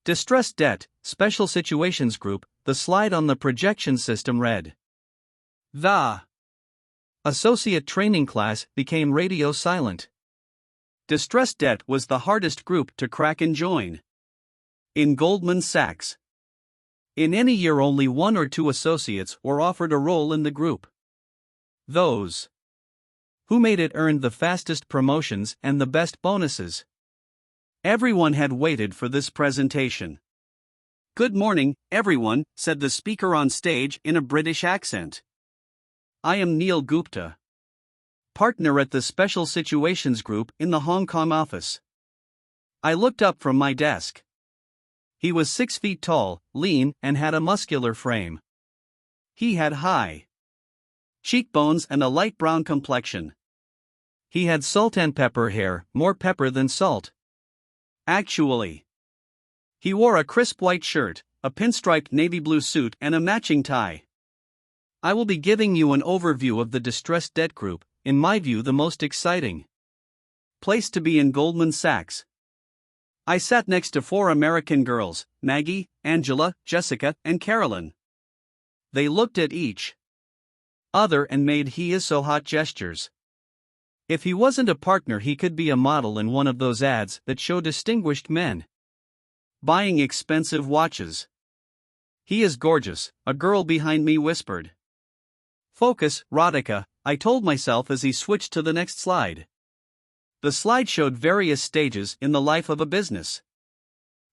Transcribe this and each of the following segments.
Distressed Debt, Special Situations Group. The slide on the projection system read. The associate training class became radio silent. Distressed debt was the hardest group to crack and join. In Goldman Sachs. In any year, only one or two associates were offered a role in the group. Those who made it earned the fastest promotions and the best bonuses. Everyone had waited for this presentation. "Good morning, everyone," said the speaker on stage in a British accent. "I am Neil Gupta, partner at the Special Situations Group in the Hong Kong office." I looked up from my desk. He was 6 feet tall, lean, and had a muscular frame. He had high cheekbones and a light brown complexion. He had salt and pepper hair, more pepper than salt. Actually, he wore a crisp white shirt, a pinstriped navy blue suit, and a matching tie. I will be giving you an overview of the distressed debt group, in my view the most exciting place to be in Goldman Sachs. I sat next to 4 American girls, Maggie, Angela, Jessica, and Carolyn. They looked at each other and made "he is so hot" gestures. If he wasn't a partner, he could be a model in one of those ads that show distinguished men buying expensive watches. "He is gorgeous," a girl behind me whispered. "Focus, Radhika," I told myself as he switched to the next slide. The slide showed various stages in the life of a business.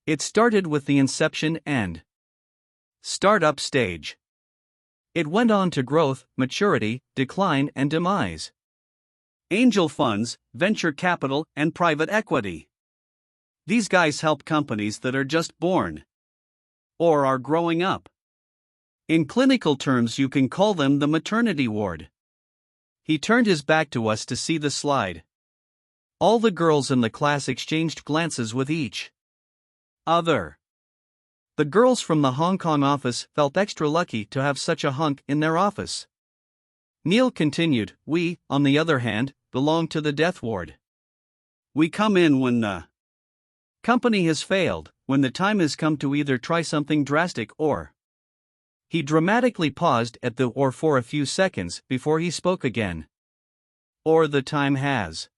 It started with the inception and startup stage. It went on to growth, maturity, decline, and demise. Angel funds, venture capital, and private equity. These guys help companies that are just born or are growing up. In clinical terms, you can call them the maternity ward. He turned his back to us to see the slide. All the girls in the class exchanged glances with each other. The girls from the Hong Kong office felt extra lucky to have such a hunk in their office. Neil continued, "We, on the other hand, belong to the death ward. We come in when the company has failed, when the time has come to either try something drastic or..." He dramatically paused at the "or" for a few seconds before he spoke again. "Or the time has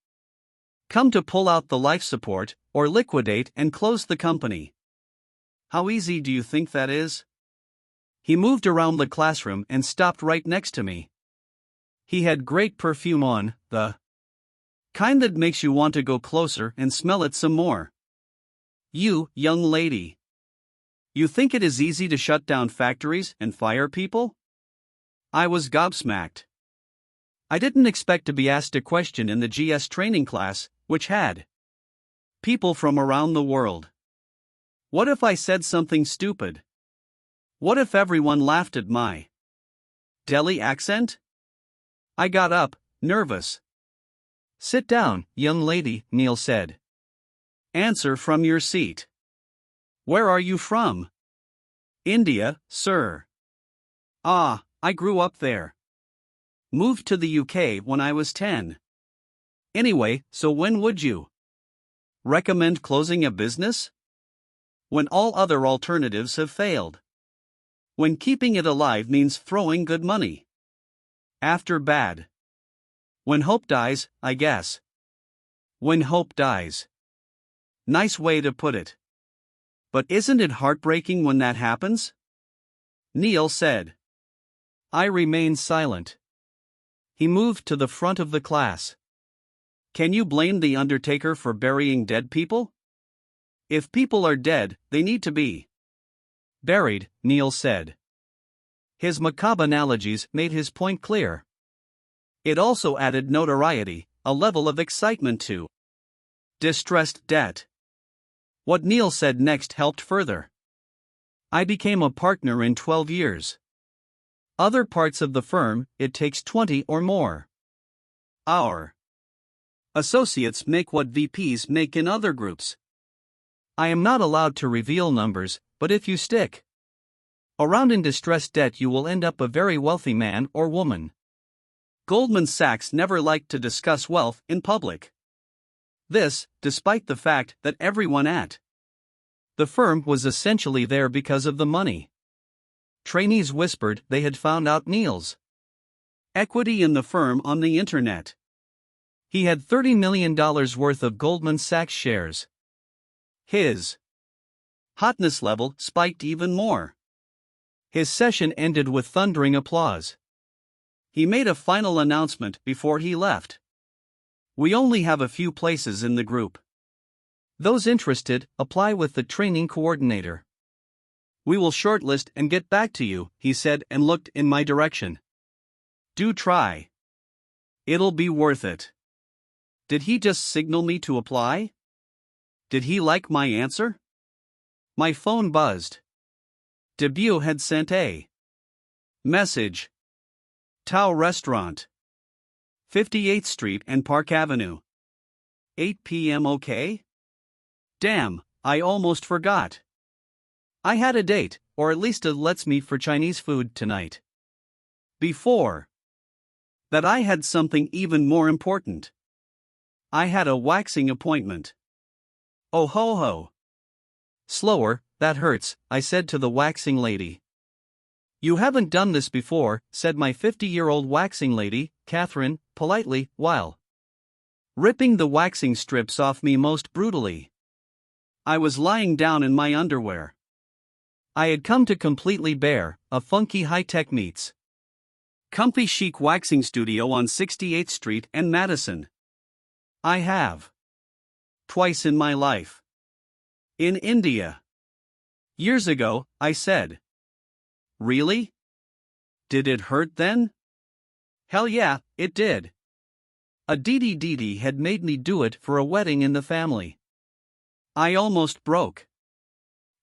come to pull out the life support, or liquidate and close the company." How easy do you think that is? He moved around the classroom and stopped right next to me. He had great perfume on, the kind that makes you want to go closer and smell it some more. "You, young lady, you think it is easy to shut down factories and fire people?" I was gobsmacked. I didn't expect to be asked a question in the GS training class, which had people from around the world. What if I said something stupid? What if everyone laughed at my Delhi accent? I got up, nervous. "Sit down, young lady," Neil said. "Answer from your seat. Where are you from?" "India, sir." "Ah, I grew up there. Moved to the UK when I was 10. Anyway, so when would you recommend closing a business?" "When all other alternatives have failed. When keeping it alive means throwing good money after bad. When hope dies, I guess." When hope dies. Nice way to put it. But isn't it heartbreaking when that happens? Neil said. I remained silent. He moved to the front of the class. "Can you blame the undertaker for burying dead people? If people are dead, they need to be buried," Neil said. His macabre analogies made his point clear. It also added notoriety, a level of excitement to distressed debt. What Neil said next helped further. I became a partner in 12 years. Other parts of the firm, it takes 20 or more. Our associates make what VPs make in other groups. I am not allowed to reveal numbers, but if you stick around in distressed debt, you will end up a very wealthy man or woman. Goldman Sachs never liked to discuss wealth in public. This, despite the fact that everyone at The firm was essentially there because of the money. Trainees whispered they had found out Neil's equity in the firm on the internet. He had $30 million worth of Goldman Sachs shares. His hotness level spiked even more. His session ended with thundering applause. He made a final announcement before he left. We only have a few places in the group. Those interested, apply with the training coordinator. We will shortlist and get back to you, he said and looked in my direction. Do try. It'll be worth it. Did he just signal me to apply? Did he like my answer? My phone buzzed. Debut had sent a message. Tao Restaurant, 58th Street and Park Avenue. 8 p.m. okay? Damn, I almost forgot. I had a date, or at least a let's meet for Chinese food tonight. Before that, I had something even more important. I had a waxing appointment. Oh ho ho. Slower, that hurts, I said to the waxing lady. You haven't done this before, said my 50-year-old waxing lady, Catherine, politely, while ripping the waxing strips off me most brutally. I was lying down in my underwear. I had come to completely bare, a funky high-tech meets comfy chic waxing studio on 68th Street and Madison. I have. Twice in my life. In India. Years ago, I said. Really? Did it hurt then? Hell yeah, it did. A Didi had made me do it for a wedding in the family. I almost broke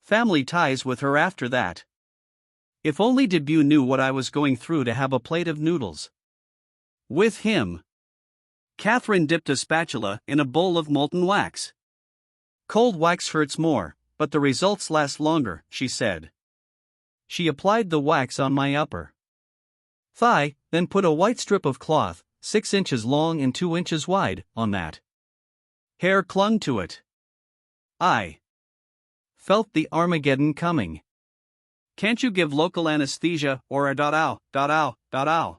family ties with her after that. If only Debut knew what I was going through to have a plate of noodles with him. Catherine dipped a spatula in a bowl of molten wax. Cold wax hurts more, but the results last longer, she said. She applied the wax on my upper thigh, then put a white strip of cloth, 6 inches long and 2 inches wide, on that. Hair clung to it. I felt the Armageddon coming. Can't you give local anesthesia or a ?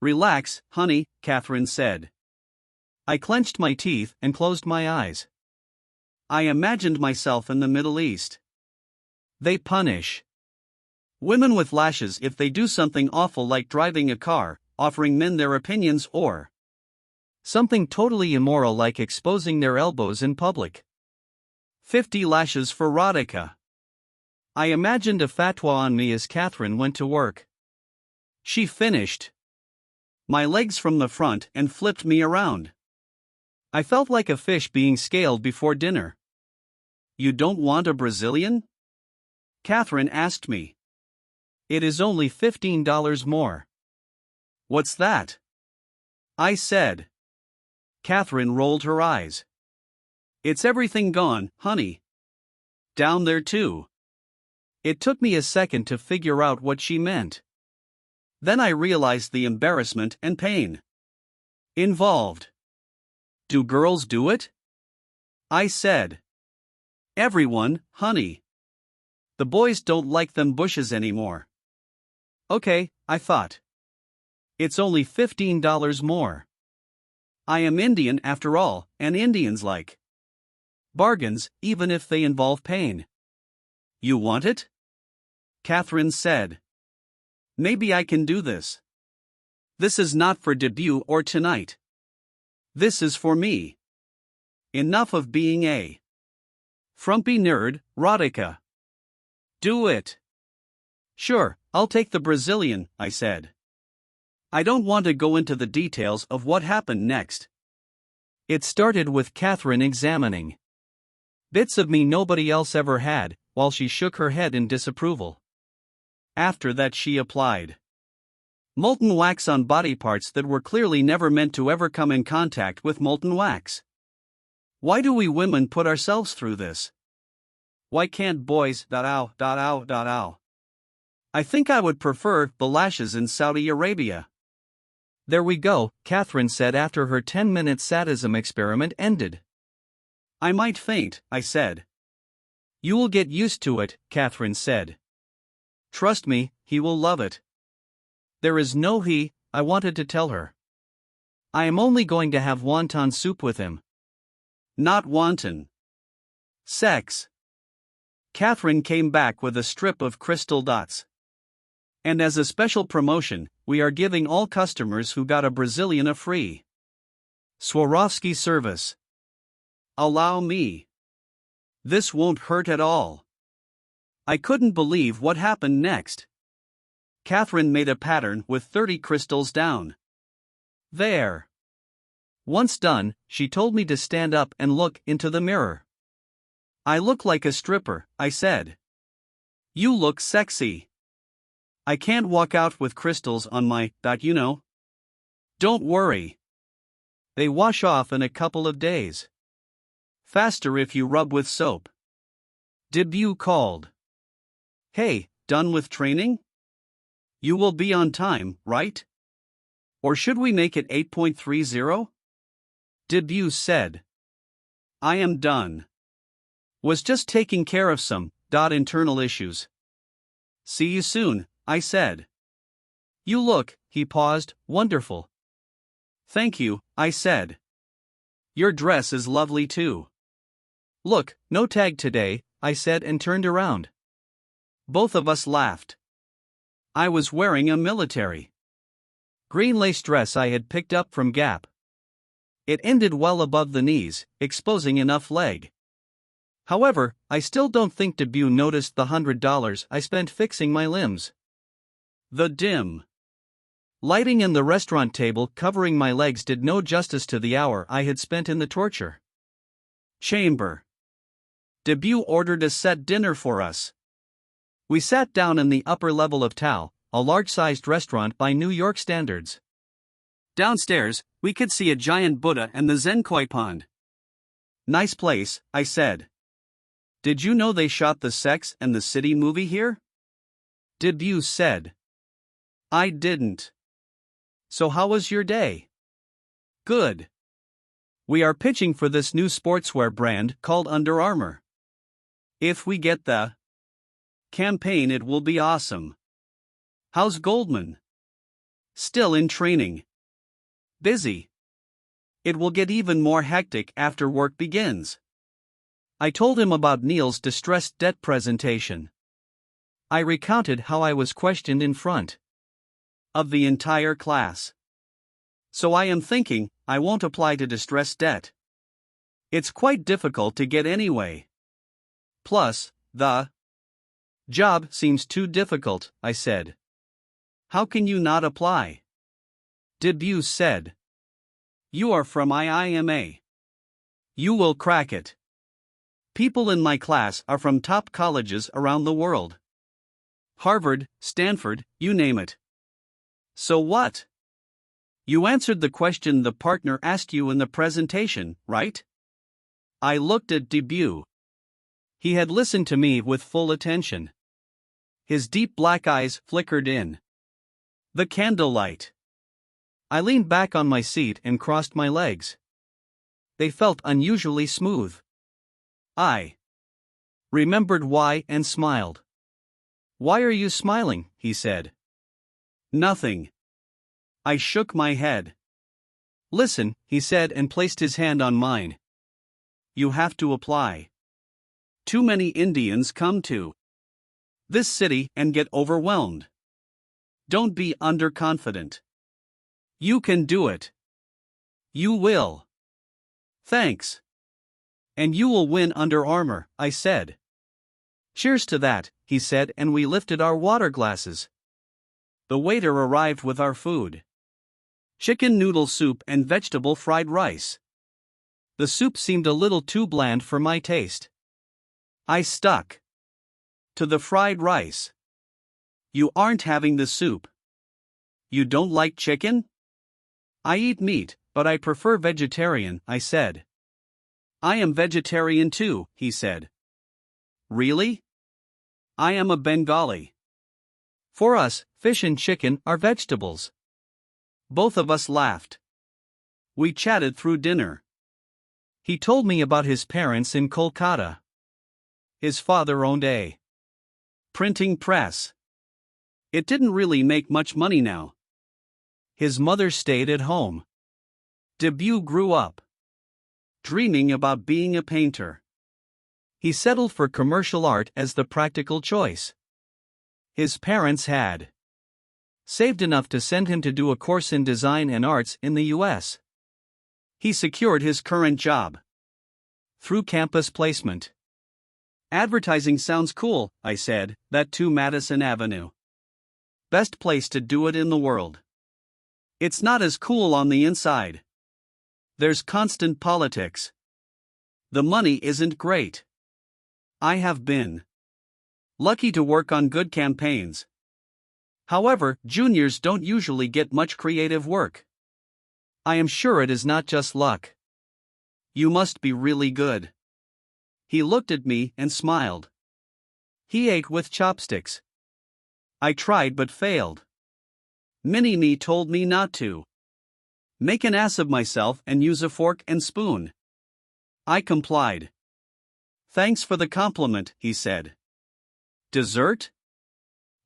Relax, honey, Catherine said. I clenched my teeth and closed my eyes. I imagined myself in the Middle East. They punish women with lashes if they do something awful like driving a car, offering men their opinions, or something totally immoral like exposing their elbows in public. 50 lashes for Radhika. I imagined a fatwa on me as Catherine went to work. She finished my legs from the front and flipped me around. I felt like a fish being scaled before dinner. You don't want a Brazilian? Catherine asked me. It is only $15 more. What's that? I said. Catherine rolled her eyes. It's everything gone, honey. Down there too. It took me a second to figure out what she meant. Then I realized the embarrassment and pain involved. Do girls do it? I said. Everyone, honey. The boys don't like them bushes anymore. Okay, I thought. It's only $15 more. I am Indian after all, and Indians like bargains, even if they involve pain. You want it? Catherine said. Maybe I can do this. This is not for Debut or tonight. This is for me. Enough of being a frumpy nerd, Radhika. Do it. Sure, I'll take the Brazilian, I said. I don't want to go into the details of what happened next. It started with Catherine examining bits of me nobody else ever had, while she shook her head in disapproval. After that, she applied molten wax on body parts that were clearly never meant to ever come in contact with molten wax. Why do we women put ourselves through this? Why can't boys? I think I would prefer the lashes in Saudi Arabia. There we go, Catherine said after her 10-minute sadism experiment ended. I might faint, I said. You will get used to it, Catherine said. Trust me, he will love it. There is no he, I wanted to tell her. I am only going to have wonton soup with him. Not wonton. Sex. Catherine came back with a strip of crystal dots. And as a special promotion, we are giving all customers who got a Brazilian a free Swarovski service. Allow me. This won't hurt at all. I couldn't believe what happened next. Catherine made a pattern with 30 crystals down. There. Once done, she told me to stand up and look into the mirror. I look like a stripper, I said. You look sexy. I can't walk out with crystals on my, you know. Don't worry. They wash off in a couple of days. Faster if you rub with soap. Debut called. Hey, done with training? You will be on time, right? Or should we make it 8.30? Debut said. I am done. Was just taking care of some internal issues. See you soon, I said. You look, he paused, wonderful. Thank you, I said. Your dress is lovely too. Look, no tag today, I said and turned around. Both of us laughed. I was wearing a military green lace dress I had picked up from Gap. It ended well above the knees, exposing enough leg. However, I still don't think Debut noticed the $100 I spent fixing my limbs. The dim lighting and the restaurant table covering my legs did no justice to the hour I had spent in the torture chamber. Debut ordered a set dinner for us. We sat down in the upper level of Tao, a large-sized restaurant by New York standards. Downstairs, we could see a giant Buddha and the Zenkoi pond. Nice place, I said. Did you know they shot the Sex and the City movie here? Debut said. I didn't. So how was your day? Good. We are pitching for this new sportswear brand called Under Armour. If we get the campaign, it will be awesome. How's Goldman? Still in training. Busy. It will get even more hectic after work begins. I told him about Neil's distressed debt presentation. I recounted how I was questioned in front of the entire class. So I am thinking, I won't apply to distressed debt. It's quite difficult to get anyway. Plus, the job seems too difficult, I said. How can you not apply? Debut said. You are from IIMA. You will crack it. People in my class are from top colleges around the world. Harvard, Stanford, you name it. So what? You answered the question the partner asked you in the presentation, right? I looked at Debut. He had listened to me with full attention. His deep black eyes flickered in the candlelight. I leaned back on my seat and crossed my legs. They felt unusually smooth. I remembered why and smiled. Why are you smiling? He said. Nothing. I shook my head. Listen, he said and placed his hand on mine. You have to apply. Too many Indians come to this city and get overwhelmed. Don't be underconfident. You can do it. You will. Thanks. And you will win Under Armour, I said. Cheers to that, he said, and we lifted our water glasses. The waiter arrived with our food. Chicken noodle soup and vegetable fried rice. The soup seemed a little too bland for my taste. I stuck to the fried rice. You aren't having the soup. You don't like chicken? I eat meat, but I prefer vegetarian, I said. I am vegetarian too, he said. Really? I am a Bengali. For us, fish and chicken are vegetables. Both of us laughed. We chatted through dinner. He told me about his parents in Kolkata. His father owned a printing press. It didn't really make much money now. His mother stayed at home. Debut grew up dreaming about being a painter. He settled for commercial art as the practical choice. His parents had saved enough to send him to do a course in design and arts in the US. He secured his current job through campus placement. Advertising sounds cool, I said, that to Madison Avenue. Best place to do it in the world. It's not as cool on the inside. There's constant politics. The money isn't great. I have been lucky to work on good campaigns. However, juniors don't usually get much creative work. I am sure it is not just luck. You must be really good. He looked at me and smiled. He ate with chopsticks. I tried but failed. Mini-Me told me not to make an ass of myself and use a fork and spoon. I complied. Thanks for the compliment, he said. Dessert?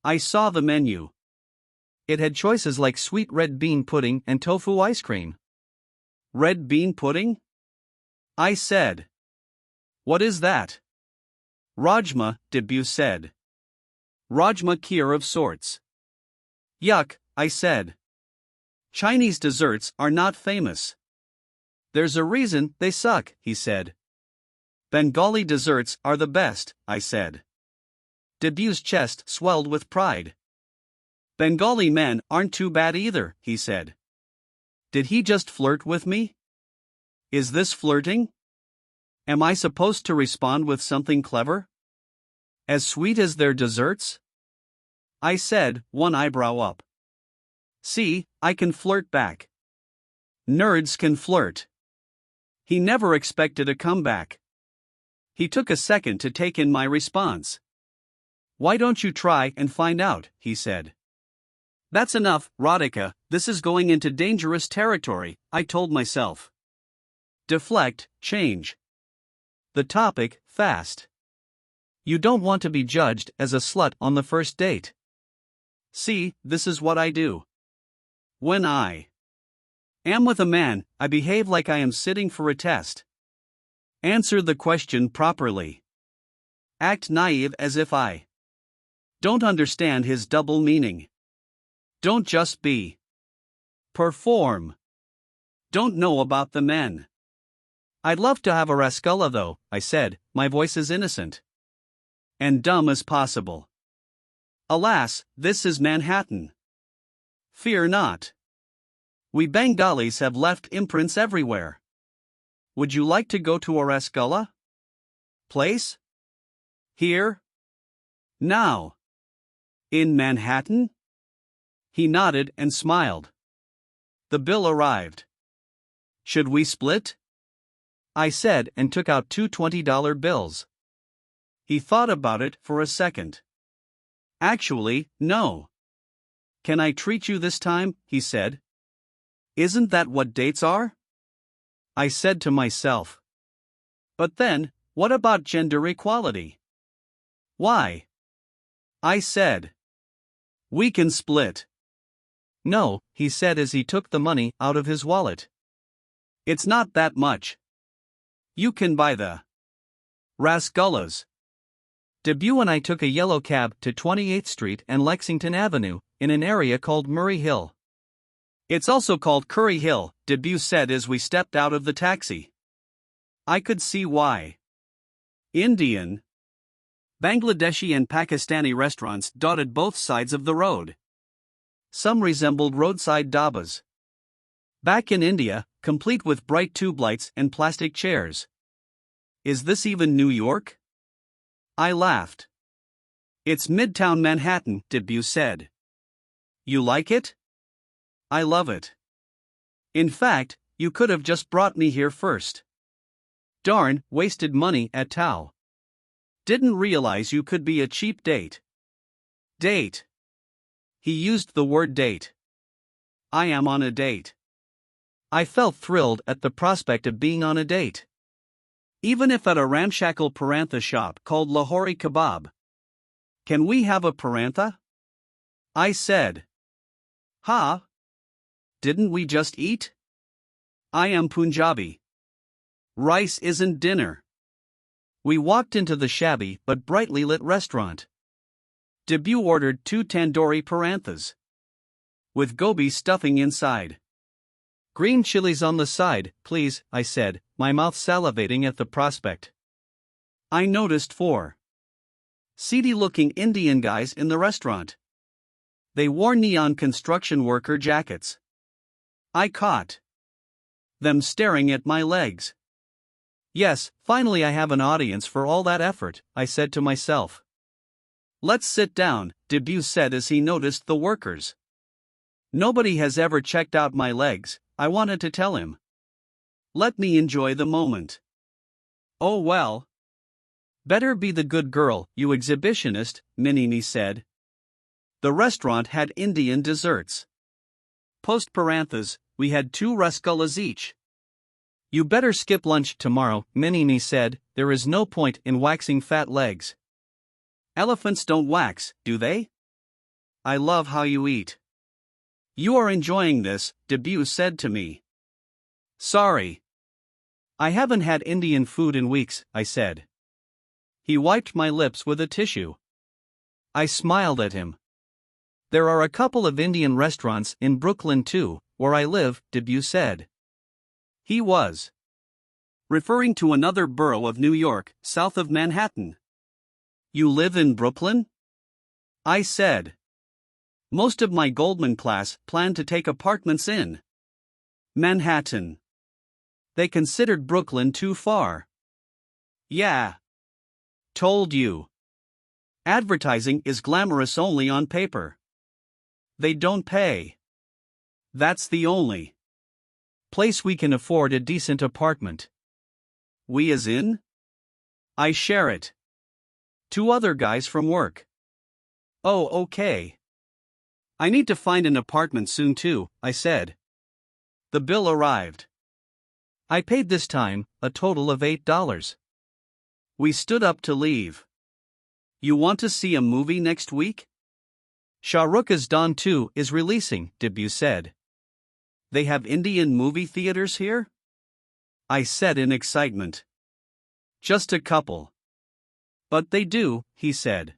I saw the menu. It had choices like sweet red bean pudding and tofu ice cream. Red bean pudding? I said. What is that? Rajma, Debut said. Rajma kheer of sorts. Yuck, I said. Chinese desserts are not famous. There's a reason they suck, he said. Bengali desserts are the best, I said. Debut's chest swelled with pride. Bengali men aren't too bad either, he said. Did he just flirt with me? Is this flirting? Am I supposed to respond with something clever? As sweet as their desserts? I said, one eyebrow up. See, I can flirt back. Nerds can flirt. He never expected a comeback. He took a second to take in my response. Why don't you try and find out, he said. That's enough, Radhika, this is going into dangerous territory, I told myself. Deflect, change the topic, fast. You don't want to be judged as a slut on the first date. See, this is what I do. When I am with a man, I behave like I am sitting for a test. Answer the question properly. Act naive as if I don't understand his double meaning. Don't just be. Perform. Don't know about the men. I'd love to have a Rasgulla though, I said, my voice is innocent and dumb as possible. Alas, this is Manhattan. Fear not. We Bengalis have left imprints everywhere. Would you like to go to a Rasgulla place? Here? Now? In Manhattan? He nodded and smiled. The bill arrived. Should we split? I said and took out two $20 bills. He thought about it for a second. Actually, no. Can I treat you this time? He said. Isn't that what dates are? I said to myself. But then, what about gender equality? Why? I said. We can split. No, he said as he took the money out of his wallet. It's not that much. You can buy the Rasgullas. Debut and I took a yellow cab to 28th Street and Lexington Avenue, in an area called Murray Hill. It's also called Curry Hill, Debut said as we stepped out of the taxi. I could see why. Indian, Bangladeshi and Pakistani restaurants dotted both sides of the road. Some resembled roadside dabas. Back in India, complete with bright tube lights and plastic chairs. Is this even New York? I laughed. It's Midtown Manhattan, Debut said. You like it? I love it. In fact, you could have just brought me here first. Darn, wasted money at Tao. Didn't realize you could be a cheap date. Date. He used the word date. I am on a date. I felt thrilled at the prospect of being on a date. Even if at a ramshackle parantha shop called Lahori Kebab. Can we have a parantha? I said. Ha? Didn't we just eat? I am Punjabi. Rice isn't dinner. We walked into the shabby but brightly lit restaurant. Debut ordered 2 tandoori paranthas. With gobi stuffing inside. Green chilies on the side, please, I said, my mouth salivating at the prospect. I noticed 4 seedy-looking Indian guys in the restaurant. They wore neon construction worker jackets. I caught them staring at my legs. Yes, finally I have an audience for all that effort, I said to myself. Let's sit down, Debut said as he noticed the workers. Nobody has ever checked out my legs, I wanted to tell him. Let me enjoy the moment. Oh well. Better be the good girl, you exhibitionist, Minini said. The restaurant had Indian desserts. Post paranthas, we had 2 rasgullas each. You better skip lunch tomorrow, Minini said, there is no point in waxing fat legs. Elephants don't wax, do they? I love how you eat. You are enjoying this, Debut said to me. Sorry. I haven't had Indian food in weeks, I said. He wiped my lips with a tissue. I smiled at him. There are a couple of Indian restaurants in Brooklyn too, where I live, Debut said. He was referring to another borough of New York, south of Manhattan. You live in Brooklyn? I said. Most of my Goldman class planned to take apartments in Manhattan. They considered Brooklyn too far. Yeah. Told you. Advertising is glamorous only on paper. They don't pay. That's the only place we can afford a decent apartment. We as in? I share it. 2 other guys from work. Oh, okay. I need to find an apartment soon too, I said. The bill arrived. I paid this time, a total of $8. We stood up to leave. You want to see a movie next week? Shah Rukh's Don 2 is releasing, Debut said. They have Indian movie theaters here? I said in excitement. Just a couple. But they do, he said.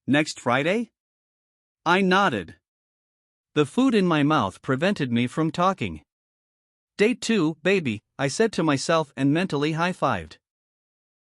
Next Friday? I nodded. The food in my mouth prevented me from talking. Date 2, baby, I said to myself and mentally high-fived.